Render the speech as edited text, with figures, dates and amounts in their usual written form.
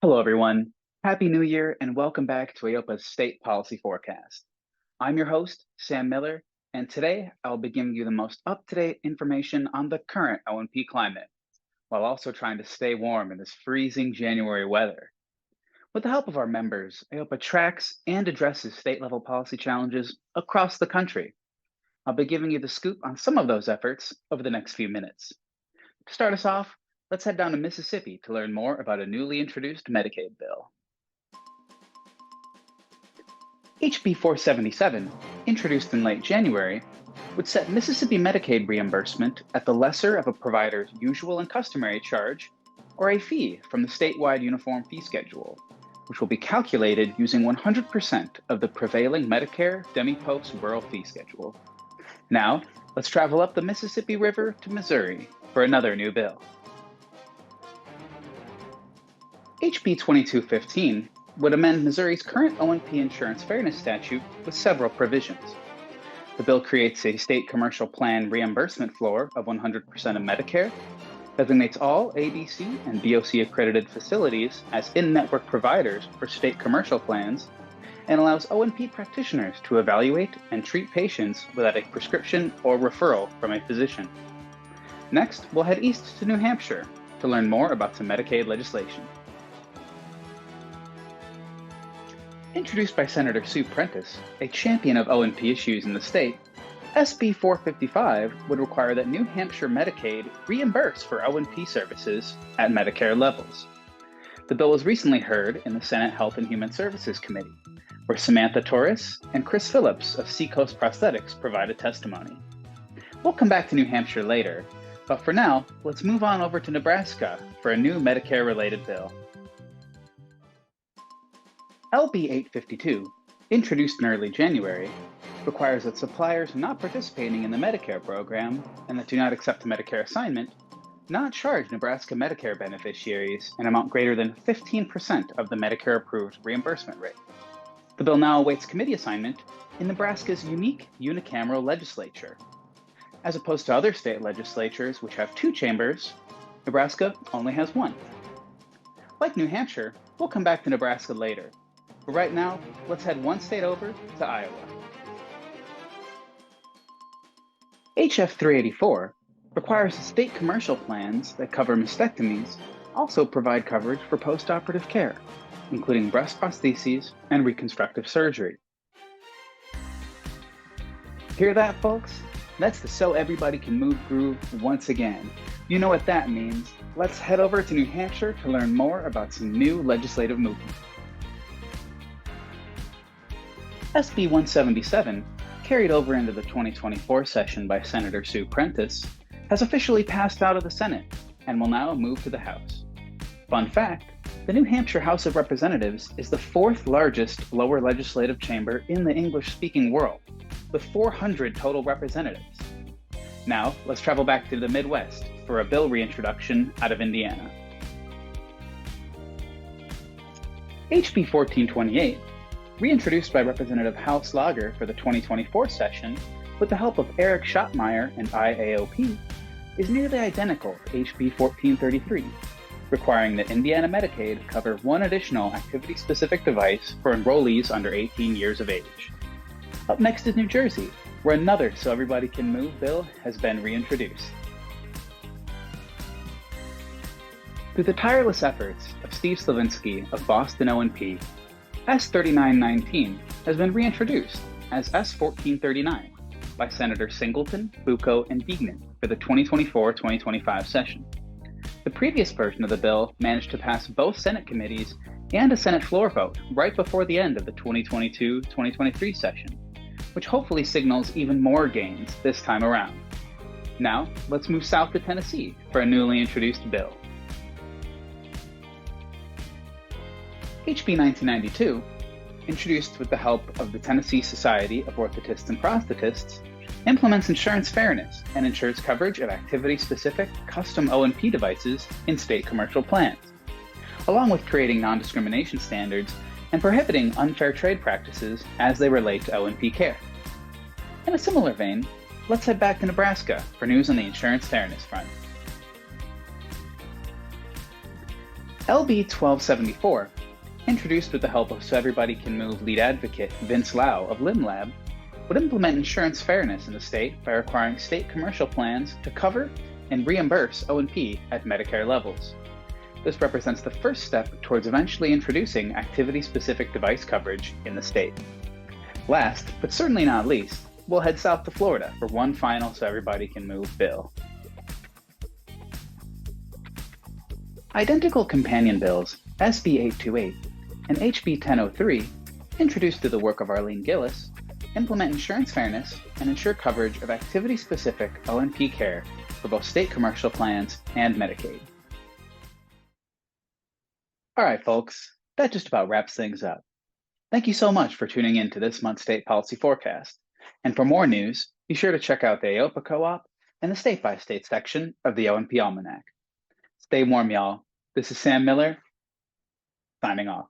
Hello, everyone. Happy New Year and welcome back to AOPA's State Policy Forecast. I'm your host, Sam Miller, and today I'll be giving you the most up-to-date information on the current O&P climate, while also trying to stay warm in this freezing January weather. With the help of our members, AOPA tracks and addresses state-level policy challenges across the country. I'll be giving you the scoop on some of those efforts over the next few minutes. To start us off, let's head down to Mississippi to learn more about a newly introduced Medicaid bill. HB 477, introduced in late January, would set Mississippi Medicaid reimbursement at the lesser of a provider's usual and customary charge, or a fee from the statewide Uniform Fee Schedule, which will be calculated using 100% of the prevailing Medicare DMEPOS Rural Fee Schedule. Now, let's travel up the Mississippi River to Missouri for another new bill. HB 2215 would amend Missouri's current O&P insurance fairness statute with several provisions. The bill creates a state commercial plan reimbursement floor of 100% of Medicare, designates all ABC and BOC accredited facilities as in-network providers for state commercial plans, and allows O&P practitioners to evaluate and treat patients without a prescription or referral from a physician. Next, we'll head east to New Hampshire to learn more about some Medicaid legislation. Introduced by Senator Sue Prentice, a champion of O&P issues in the state, SB 455 would require that New Hampshire Medicaid reimburse for O&P services at Medicare levels. The bill was recently heard in the Senate Health and Human Services Committee, where Samantha Torres and Chris Phillips of Seacoast Prosthetics provided testimony. We'll come back to New Hampshire later, but for now, let's move on over to Nebraska for a new Medicare-related bill. LB 852, introduced in early January, requires that suppliers not participating in the Medicare program and that do not accept a Medicare assignment not charge Nebraska Medicare beneficiaries an amount greater than 15% of the Medicare-approved reimbursement rate. The bill now awaits committee assignment in Nebraska's unique unicameral legislature. As opposed to other state legislatures, which have 2 chambers, Nebraska only has 1. Like New Hampshire, we'll come back to Nebraska later. But right now, let's head one state over to Iowa. HF 384 requires that state commercial plans that cover mastectomies also provide coverage for postoperative care, including breast prostheses and reconstructive surgery. Hear that, folks? That's the So Everybody Can Move groove once again. You know what that means. Let's head over to New Hampshire to learn more about some new legislative movement. SB 177, carried over into the 2024 session by Senator Sue Prentice, has officially passed out of the Senate and will now move to the House. Fun fact, the New Hampshire House of Representatives is the 4th largest lower legislative chamber in the English-speaking world, with 400 total representatives. Now, let's travel back to the Midwest for a bill reintroduction out of Indiana. HB 1428, reintroduced by Representative Hal Slager for the 2024 session with the help of Eric Schottmeyer and IAOP, is nearly identical to HB 1433, requiring that Indiana Medicaid cover 1 additional activity-specific device for enrollees under 18 years of age. Up next is New Jersey, where another So Everybody Can Move bill has been reintroduced. Through the tireless efforts of Steve Slavinsky of Boston O&P, S 3919 has been reintroduced as S 1439 by Senators Singleton, Bucco, and Deignan for the 2024-2025 session. The previous version of the bill managed to pass both Senate committees and a Senate floor vote right before the end of the 2022-2023 session, which hopefully signals even more gains this time around. Now, let's move south to Tennessee for a newly introduced bill. HB 1992, introduced with the help of the Tennessee Society of Orthotists and Prosthetists, implements insurance fairness and ensures coverage of activity-specific custom O&P devices in state commercial plans, along with creating non-discrimination standards and prohibiting unfair trade practices as they relate to O&P care. In a similar vein, let's head back to Nebraska for news on the insurance fairness front. LB 1274, introduced with the help of So Everybody Can Move lead advocate Vince Lau of LimLab, would implement insurance fairness in the state by requiring state commercial plans to cover and reimburse O&P at Medicare levels. This represents the first step towards eventually introducing activity-specific device coverage in the state. Last, but certainly not least, we'll head south to Florida for one final So Everybody Can Move bill. Identical companion bills, SB 828 and HB 1003, introduced through the work of Arlene Gillis, implement insurance fairness and ensure coverage of activity-specific O&P care for both state commercial plans and Medicaid. All right, folks, that just about wraps things up. Thank you so much for tuning in to this month's State Policy Forecast. And for more news, be sure to check out the AOPA Co-op and the State by State section of the O&P Almanac. Stay warm, y'all. This is Sam Miller, signing off.